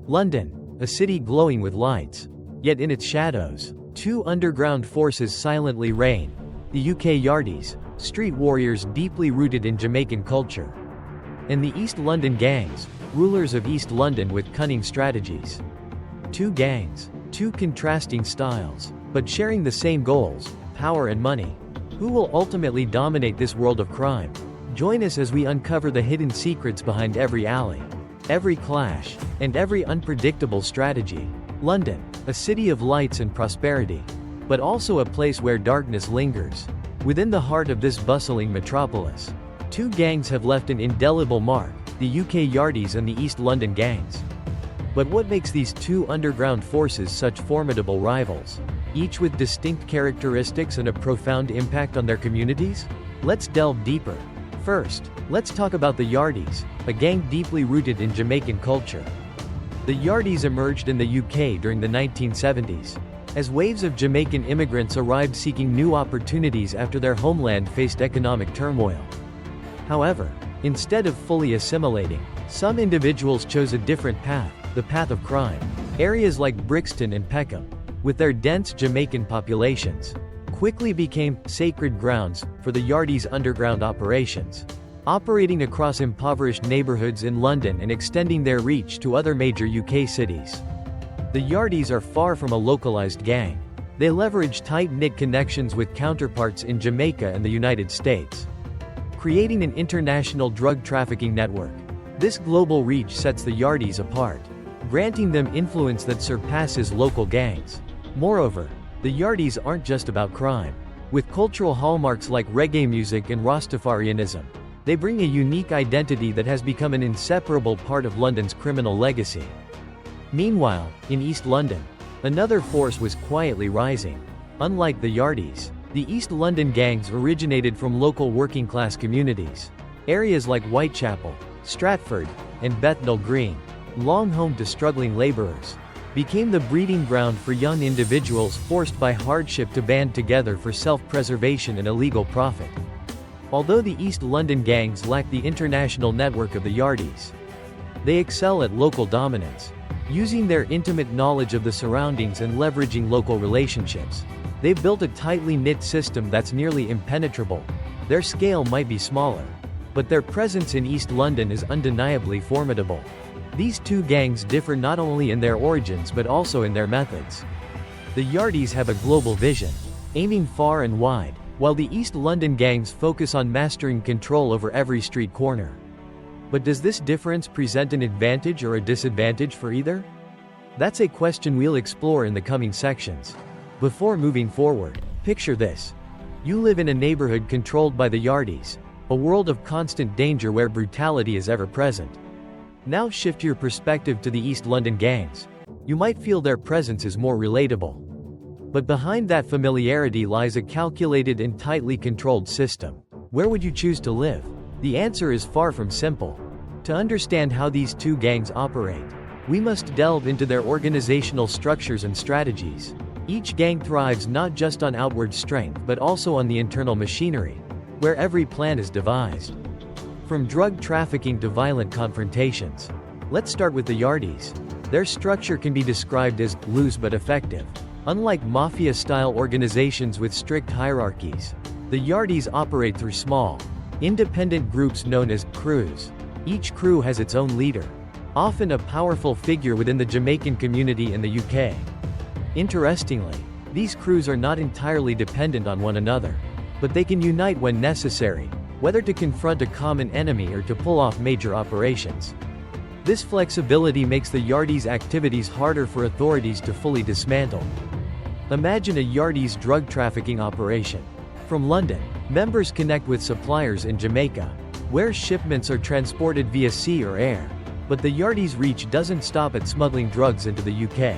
London, a city glowing with lights. Yet in its shadows, two underground forces silently reign. The UK Yardies, street warriors deeply rooted in Jamaican culture. And the East London gangs, rulers of East London with cunning strategies. Two gangs, two contrasting styles, but sharing the same goals, power and money. Who will ultimately dominate this world of crime? Join us as we uncover the hidden secrets behind every alley, every clash, and every unpredictable strategy. London, a city of lights and prosperity, but also a place where darkness lingers. Within the heart of this bustling metropolis, two gangs have left an indelible mark, the UK Yardies and the East London gangs. But what makes these two underground forces such formidable rivals, each with distinct characteristics and a profound impact on their communities? Let's delve deeper. First, let's talk about the Yardies, a gang deeply rooted in Jamaican culture. The Yardies emerged in the UK during the 1970s, as waves of Jamaican immigrants arrived seeking new opportunities after their homeland faced economic turmoil. However, instead of fully assimilating, some individuals chose a different path, the path of crime. Areas like Brixton and Peckham, with their dense Jamaican populations, quickly became sacred grounds for the Yardies' underground operations, operating across impoverished neighborhoods in London and extending their reach to other major UK cities. The Yardies are far from a localized gang. They leverage tight-knit connections with counterparts in Jamaica and the United States, creating an international drug trafficking network. This global reach sets the Yardies apart, granting them influence that surpasses local gangs. Moreover, the Yardies aren't just about crime. With cultural hallmarks like reggae music and Rastafarianism, they bring a unique identity that has become an inseparable part of London's criminal legacy. Meanwhile, in East London, another force was quietly rising. Unlike the Yardies, the East London gangs originated from local working-class communities. Areas like Whitechapel, Stratford, and Bethnal Green, long home to struggling laborers, became the breeding ground for young individuals forced by hardship to band together for self-preservation and illegal profit. Although the East London gangs lack the international network of the Yardies, they excel at local dominance. Using their intimate knowledge of the surroundings and leveraging local relationships, they've built a tightly knit system that's nearly impenetrable. Their scale might be smaller, but their presence in East London is undeniably formidable. These two gangs differ not only in their origins but also in their methods. The Yardies have a global vision, aiming far and wide, while the East London gangs focus on mastering control over every street corner. But does this difference present an advantage or a disadvantage for either? That's a question we'll explore in the coming sections. Before moving forward, picture this. You live in a neighborhood controlled by the Yardies, a world of constant danger where brutality is ever present. Now shift your perspective to the East London gangs. You might feel their presence is more relatable. But behind that familiarity lies a calculated and tightly controlled system. Where would you choose to live? The answer is far from simple. To understand how these two gangs operate, we must delve into their organizational structures and strategies. Each gang thrives not just on outward strength but also on the internal machinery, where every plan is devised. From drug trafficking to violent confrontations. Let's start with the Yardies. Their structure can be described as loose but effective. Unlike mafia-style organizations with strict hierarchies, the Yardies operate through small, independent groups known as crews. Each crew has its own leader, often a powerful figure within the Jamaican community in the UK. Interestingly, these crews are not entirely dependent on one another, but they can unite when necessary, whether to confront a common enemy or to pull off major operations. This flexibility makes the Yardies' activities harder for authorities to fully dismantle. Imagine a Yardies drug trafficking operation. From London, members connect with suppliers in Jamaica, where shipments are transported via sea or air. But the Yardies' reach doesn't stop at smuggling drugs into the UK.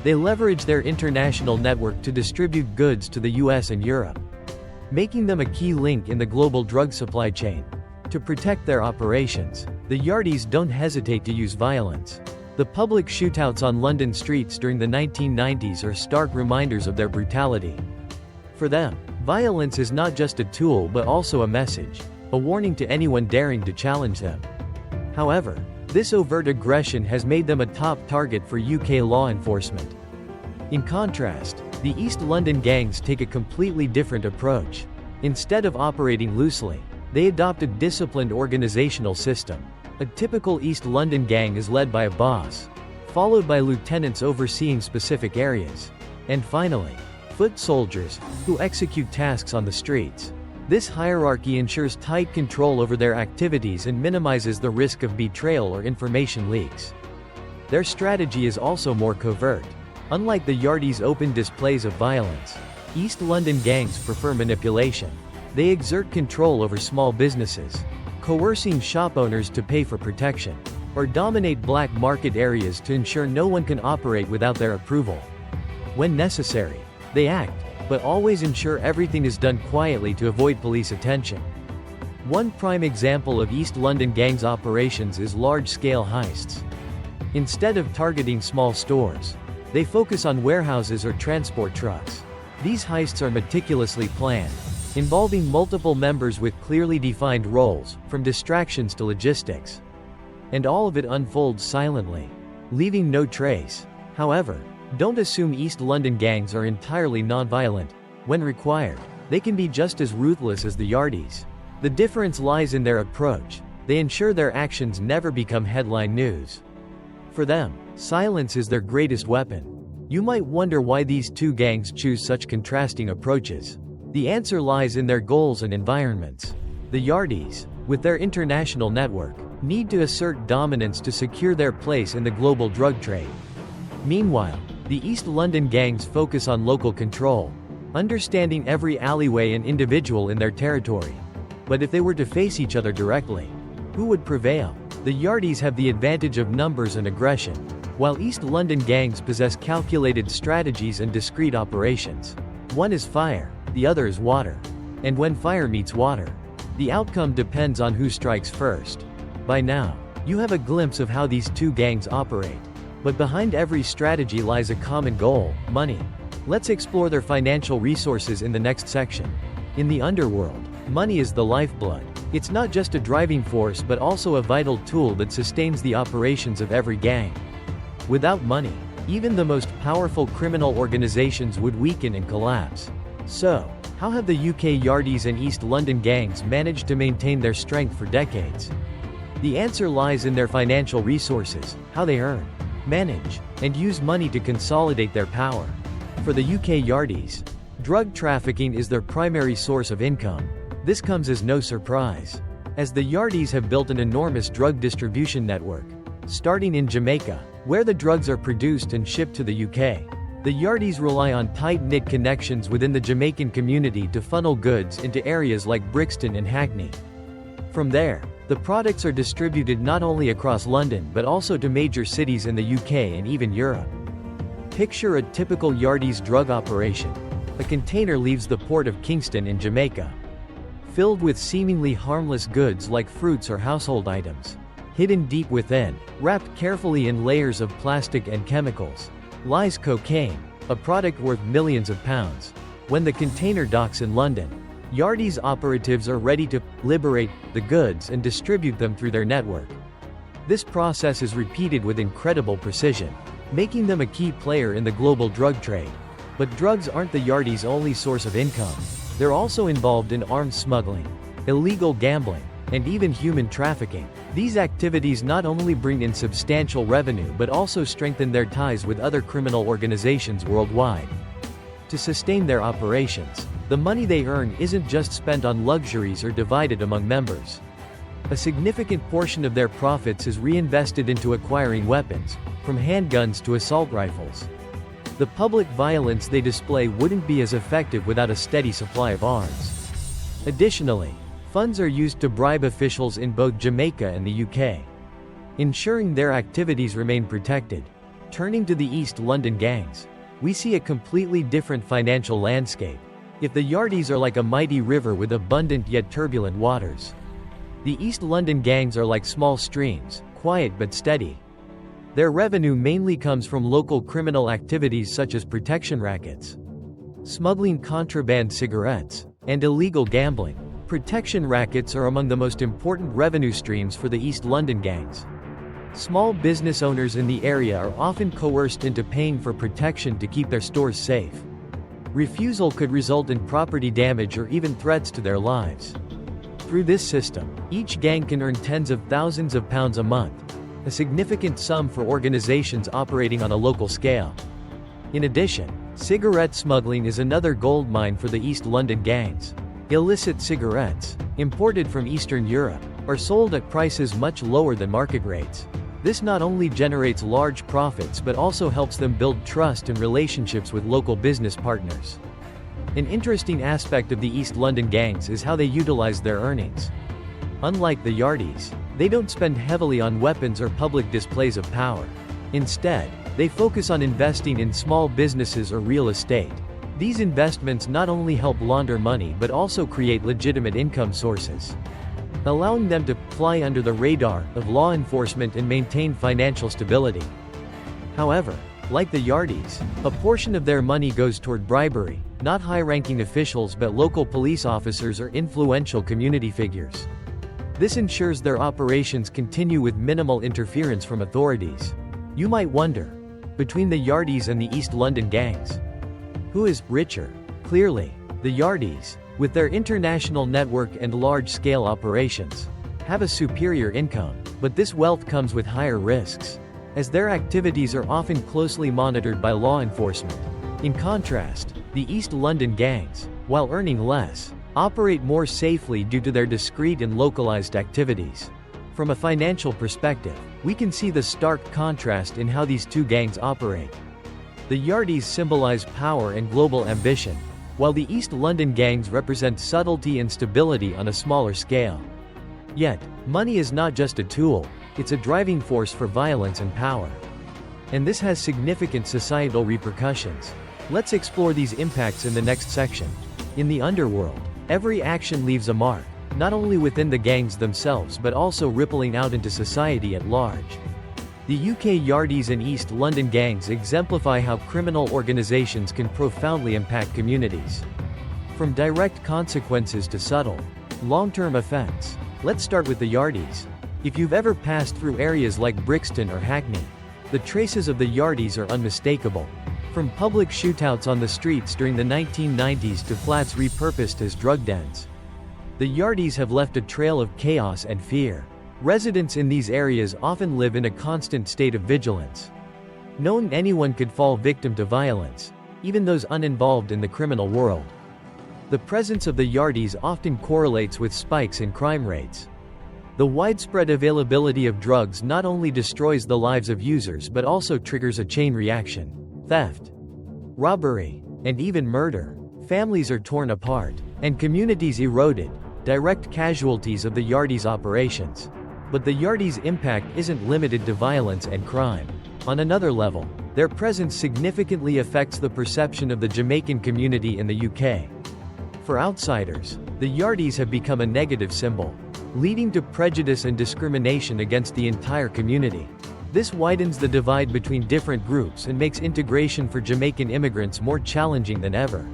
They leverage their international network to distribute goods to the US and Europe, making them a key link in the global drug supply chain. To protect their operations, the Yardies don't hesitate to use violence. The public shootouts on London streets during the 1990s are stark reminders of their brutality. For them, violence is not just a tool but also a message, a warning to anyone daring to challenge them. However, This overt aggression has made them a top target for UK law enforcement. In contrast, the East London gangs take a completely different approach. Instead of operating loosely, they adopt a disciplined organizational system. A typical East London gang is led by a boss, followed by lieutenants overseeing specific areas, and finally, foot soldiers, who execute tasks on the streets. This hierarchy ensures tight control over their activities and minimizes the risk of betrayal or information leaks. Their strategy is also more covert. Unlike the Yardies' open displays of violence, East London gangs prefer manipulation. They exert control over small businesses, coercing shop owners to pay for protection, or dominate black market areas to ensure no one can operate without their approval. When necessary, they act, but always ensure everything is done quietly to avoid police attention. One prime example of East London gangs' operations is large-scale heists. Instead of targeting small stores, they focus on warehouses or transport trucks. These heists are meticulously planned, involving multiple members with clearly defined roles, from distractions to logistics. And all of it unfolds silently, leaving no trace. However, don't assume East London gangs are entirely non-violent. When required, they can be just as ruthless as the Yardies. The difference lies in their approach. They ensure their actions never become headline news. For them, silence is their greatest weapon. You might wonder why these two gangs choose such contrasting approaches. The answer lies in their goals and environments. The Yardies, with their international network, need to assert dominance to secure their place in the global drug trade. Meanwhile, the East London gangs focus on local control, understanding every alleyway and individual in their territory. But if they were to face each other directly, who would prevail? The Yardies have the advantage of numbers and aggression, while East London gangs possess calculated strategies and discreet operations. One is fire, the other is water. And when fire meets water, the outcome depends on who strikes first. By now, you have a glimpse of how these two gangs operate. But behind every strategy lies a common goal: money. Let's explore their financial resources in the next section. In the underworld, money is the lifeblood. It's not just a driving force but also a vital tool that sustains the operations of every gang. Without money, even the most powerful criminal organizations would weaken and collapse. So, how have the UK Yardies and East London gangs managed to maintain their strength for decades? The answer lies in their financial resources, how they earn, manage, and use money to consolidate their power. For the UK Yardies, drug trafficking is their primary source of income. This comes as no surprise, as the Yardies have built an enormous drug distribution network. Starting in Jamaica, where the drugs are produced and shipped to the UK, the Yardies rely on tight-knit connections within the Jamaican community to funnel goods into areas like Brixton and Hackney. From there, the products are distributed not only across London but also to major cities in the UK and even Europe. Picture a typical Yardies drug operation. A container leaves the port of Kingston in Jamaica, filled with seemingly harmless goods like fruits or household items. Hidden deep within, wrapped carefully in layers of plastic and chemicals, lies cocaine, a product worth millions of pounds. When the container docks in London, Yardies operatives are ready to liberate the goods and distribute them through their network. This process is repeated with incredible precision, making them a key player in the global drug trade. But drugs aren't the Yardies' only source of income. They're also involved in arms smuggling, illegal gambling, and even human trafficking. These activities not only bring in substantial revenue but also strengthen their ties with other criminal organizations worldwide. To sustain their operations, the money they earn isn't just spent on luxuries or divided among members. A significant portion of their profits is reinvested into acquiring weapons, from handguns to assault rifles. The public violence they display wouldn't be as effective without a steady supply of arms. Additionally, funds are used to bribe officials in both Jamaica and the UK, ensuring their activities remain protected. Turning to the East London gangs, we see a completely different financial landscape. If the Yardies are like a mighty river with abundant yet turbulent waters, the East London gangs are like small streams, quiet but steady. Their revenue mainly comes from local criminal activities such as protection rackets, smuggling contraband cigarettes, and illegal gambling. Protection rackets are among the most important revenue streams for the East London gangs. Small business owners in the area are often coerced into paying for protection to keep their stores safe. Refusal could result in property damage or even threats to their lives. Through this system, each gang can earn tens of thousands of pounds a month, a significant sum for organizations operating on a local scale. In addition, cigarette smuggling is another goldmine for the East London gangs. Illicit cigarettes, imported from Eastern Europe, are sold at prices much lower than market rates. This not only generates large profits but also helps them build trust and relationships with local business partners. An interesting aspect of the East London gangs is how they utilize their earnings. Unlike the Yardies, they don't spend heavily on weapons or public displays of power. Instead, they focus on investing in small businesses or real estate. These investments not only help launder money but also create legitimate income sources, allowing them to fly under the radar of law enforcement and maintain financial stability. However, like the Yardies, a portion of their money goes toward bribery, not high-ranking officials but local police officers or influential community figures. This ensures their operations continue with minimal interference from authorities. You might wonder, between the Yardies and the East London gangs, who is richer? Clearly, the Yardies, with their international network and large-scale operations, have a superior income, but this wealth comes with higher risks, as their activities are often closely monitored by law enforcement. In contrast, the East London gangs, while earning less, operate more safely due to their discreet and localized activities. From a financial perspective, we can see the stark contrast in how these two gangs operate. The Yardies symbolize power and global ambition, while the East London gangs represent subtlety and stability on a smaller scale. Yet, money is not just a tool, it's a driving force for violence and power. And this has significant societal repercussions. Let's explore these impacts in the next section. In the underworld, every action leaves a mark, not only within the gangs themselves but also rippling out into society at large. The UK Yardies and East London gangs exemplify how criminal organizations can profoundly impact communities. From direct consequences to subtle, long-term effects. Let's start with the Yardies. If you've ever passed through areas like Brixton or Hackney, the traces of the Yardies are unmistakable. From public shootouts on the streets during the 1990s to flats repurposed as drug dens, the Yardies have left a trail of chaos and fear. Residents in these areas often live in a constant state of vigilance, knowing anyone could fall victim to violence, even those uninvolved in the criminal world. The presence of the Yardies often correlates with spikes in crime rates. The widespread availability of drugs not only destroys the lives of users but also triggers a chain reaction. Theft, robbery, and even murder. Families are torn apart, and communities eroded, direct casualties of the Yardies' operations. But the Yardies' impact isn't limited to violence and crime. On another level, their presence significantly affects the perception of the Jamaican community in the UK. For outsiders, the Yardies have become a negative symbol, leading to prejudice and discrimination against the entire community. This widens the divide between different groups and makes integration for Jamaican immigrants more challenging than ever.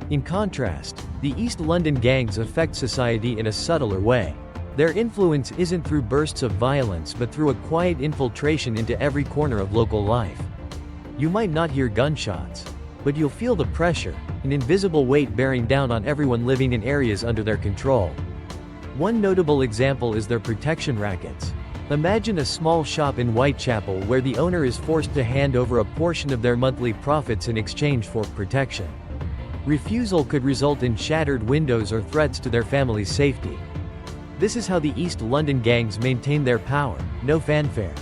In contrast, the East London gangs affect society in a subtler way. Their influence isn't through bursts of violence but through a quiet infiltration into every corner of local life. You might not hear gunshots, but you'll feel the pressure, an invisible weight bearing down on everyone living in areas under their control. One notable example is their protection rackets. Imagine a small shop in Whitechapel where the owner is forced to hand over a portion of their monthly profits in exchange for protection. Refusal could result in shattered windows or threats to their family's safety. This is how the East London gangs maintain their power, no fanfare,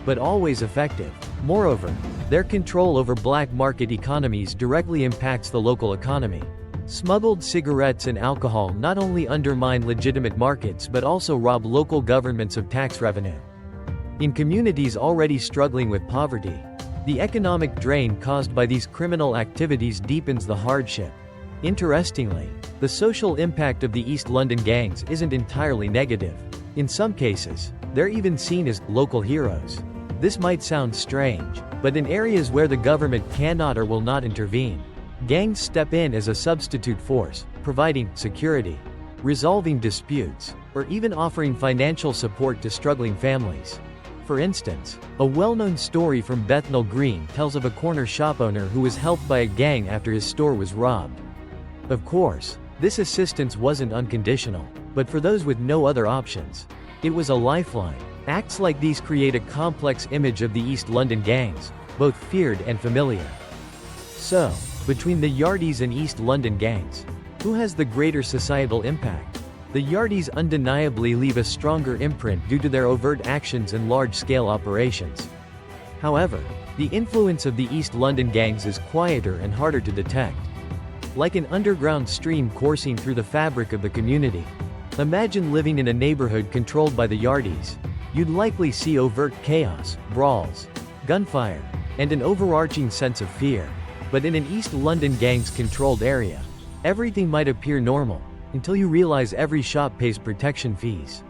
but always effective. Moreover, their control over black market economies directly impacts the local economy. Smuggled cigarettes and alcohol not only undermine legitimate markets but also rob local governments of tax revenue. In communities already struggling with poverty, the economic drain caused by these criminal activities deepens the hardship. Interestingly, the social impact of the East London gangs isn't entirely negative. In some cases, they're even seen as local heroes. This might sound strange, but in areas where the government cannot or will not intervene, gangs step in as a substitute force, providing security, resolving disputes, or even offering financial support to struggling families. For instance, a well-known story from Bethnal Green tells of a corner shop owner who was helped by a gang after his store was robbed. Of course, this assistance wasn't unconditional, but for those with no other options, it was a lifeline. Acts like these create a complex image of the East London gangs, both feared and familiar. So, between the Yardies and East London gangs, who has the greater societal impact? The Yardies undeniably leave a stronger imprint due to their overt actions and large-scale operations. However, the influence of the East London gangs is quieter and harder to detect. Like an underground stream coursing through the fabric of the community. Imagine living in a neighborhood controlled by the Yardies. You'd likely see overt chaos, brawls, gunfire, and an overarching sense of fear. But in an East London gangs-controlled area, everything might appear normal, until you realize every shop pays protection fees.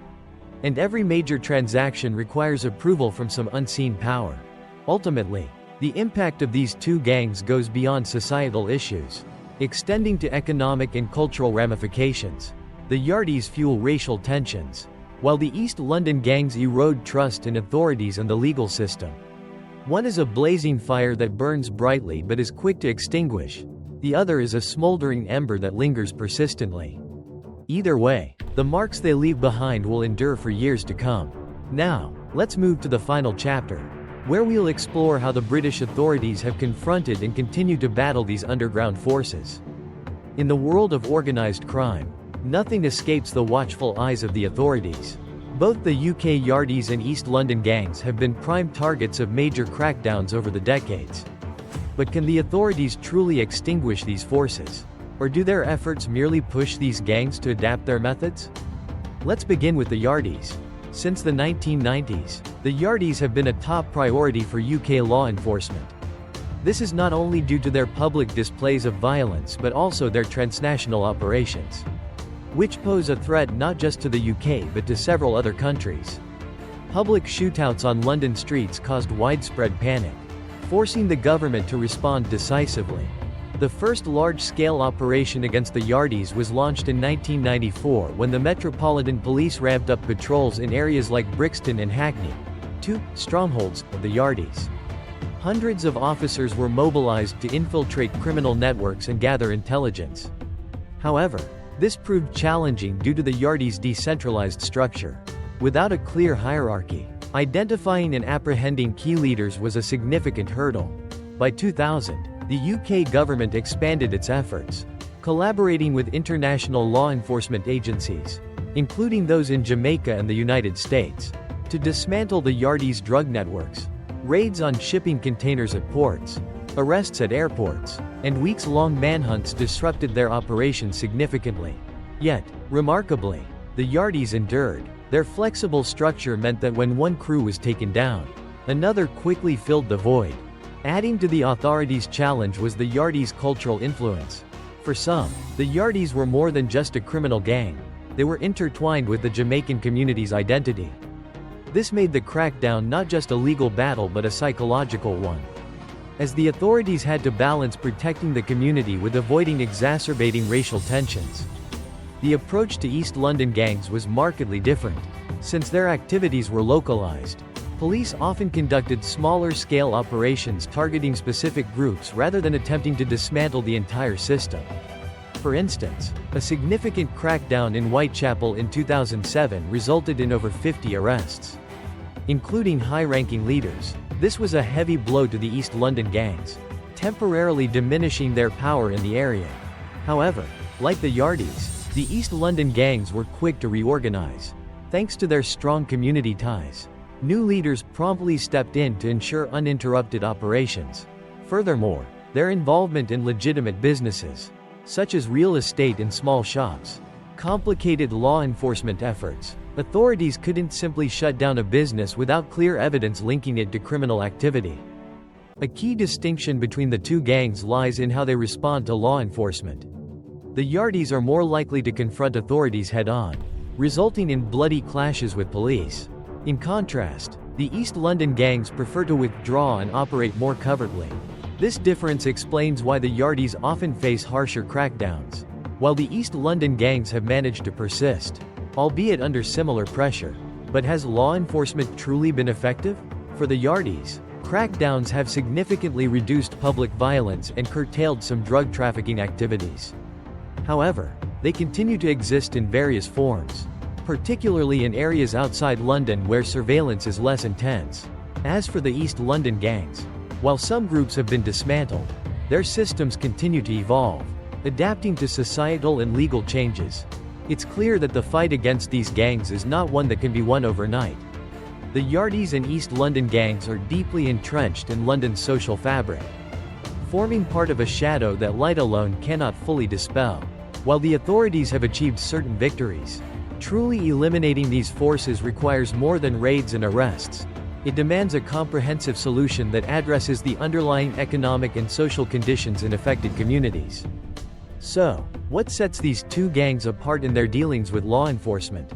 And every major transaction requires approval from some unseen power. Ultimately, the impact of these two gangs goes beyond societal issues, extending to economic and cultural ramifications. The Yardies fuel racial tensions, while the East London gangs erode trust in authorities and the legal system. One is a blazing fire that burns brightly but is quick to extinguish. The other is a smoldering ember that lingers persistently. Either way, the marks they leave behind will endure for years to come. Now, let's move to the final chapter, where we'll explore how the British authorities have confronted and continue to battle these underground forces. In the world of organized crime, nothing escapes the watchful eyes of the authorities. Both the UK Yardies and East London gangs have been prime targets of major crackdowns over the decades. But can the authorities truly extinguish these forces? Or do their efforts merely push these gangs to adapt their methods? Let's begin with the Yardies. Since the 1990s, the Yardies have been a top priority for UK law enforcement. This is not only due to their public displays of violence but also their transnational operations, which pose a threat not just to the UK but to several other countries. Public shootouts on London streets caused widespread panic, forcing the government to respond decisively. The first large-scale operation against the Yardies was launched in 1994 when the Metropolitan Police ramped up patrols in areas like Brixton and Hackney, two strongholds of the Yardies. Hundreds of officers were mobilized to infiltrate criminal networks and gather intelligence. However, this proved challenging due to the Yardies' decentralized structure. Without a clear hierarchy, identifying and apprehending key leaders was a significant hurdle. By 2000, the UK government expanded its efforts, collaborating with international law enforcement agencies, including those in Jamaica and the United States, to dismantle the Yardies' drug networks. Raids on shipping containers at ports, arrests at airports, and weeks-long manhunts disrupted their operations significantly. Yet, remarkably, the Yardies endured. Their flexible structure meant that when one crew was taken down, another quickly filled the void. Adding to the authorities' challenge was the Yardies' cultural influence. For some, the Yardies were more than just a criminal gang. They were intertwined with the Jamaican community's identity. This made the crackdown not just a legal battle but a psychological one, as the authorities had to balance protecting the community with avoiding exacerbating racial tensions. The approach to East London gangs was markedly different. Since their activities were localized, police often conducted smaller-scale operations targeting specific groups rather than attempting to dismantle the entire system. For instance, a significant crackdown in Whitechapel in 2007 resulted in over 50 arrests, including high-ranking leaders. This was a heavy blow to the East London gangs, temporarily diminishing their power in the area. However, like the Yardies, the East London gangs were quick to reorganize. Thanks to their strong community ties, new leaders promptly stepped in to ensure uninterrupted operations. Furthermore, their involvement in legitimate businesses, such as real estate and small shops, complicated law enforcement efforts. Authorities couldn't simply shut down a business without clear evidence linking it to criminal activity. A key distinction between the two gangs lies in how they respond to law enforcement. The Yardies are more likely to confront authorities head-on, resulting in bloody clashes with police. In contrast, the East London gangs prefer to withdraw and operate more covertly. This difference explains why the Yardies often face harsher crackdowns, while the East London gangs have managed to persist, albeit under similar pressure. But has law enforcement truly been effective? For the Yardies, crackdowns have significantly reduced public violence and curtailed some drug trafficking activities. However, they continue to exist in various forms, particularly in areas outside London where surveillance is less intense. As for the East London gangs, while some groups have been dismantled, their systems continue to evolve, adapting to societal and legal changes. It's clear that the fight against these gangs is not one that can be won overnight. The Yardies and East London gangs are deeply entrenched in London's social fabric, forming part of a shadow that light alone cannot fully dispel. While the authorities have achieved certain victories, truly eliminating these forces requires more than raids and arrests. It demands a comprehensive solution that addresses the underlying economic and social conditions in affected communities. So, what sets these two gangs apart in their dealings with law enforcement?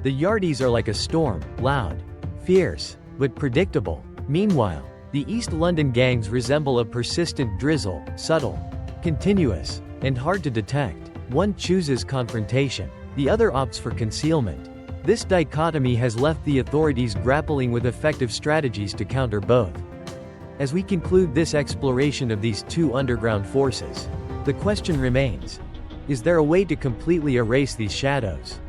The Yardies are like a storm, loud, fierce, but predictable. Meanwhile, the East London gangs resemble a persistent drizzle, subtle, continuous, and hard to detect. One chooses confrontation, the other opts for concealment. This dichotomy has left the authorities grappling with effective strategies to counter both. As we conclude this exploration of these two underground forces, the question remains: is there a way to completely erase these shadows?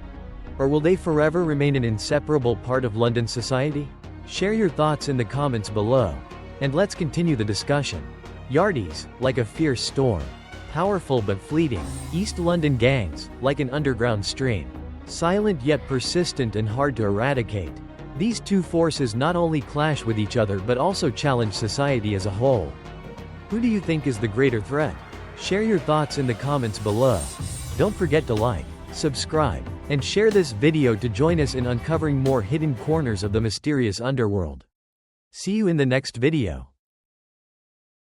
Or will they forever remain an inseparable part of London society? Share your thoughts in the comments below, and let's continue the discussion. Yardies, like a fierce storm, powerful but fleeting. East London gangs, like an underground stream, silent yet persistent and hard to eradicate. These two forces not only clash with each other but also challenge society as a whole. Who do you think is the greater threat? Share your thoughts in the comments below. Don't forget to like, subscribe, and share this video to join us in uncovering more hidden corners of the mysterious underworld. See you in the next video.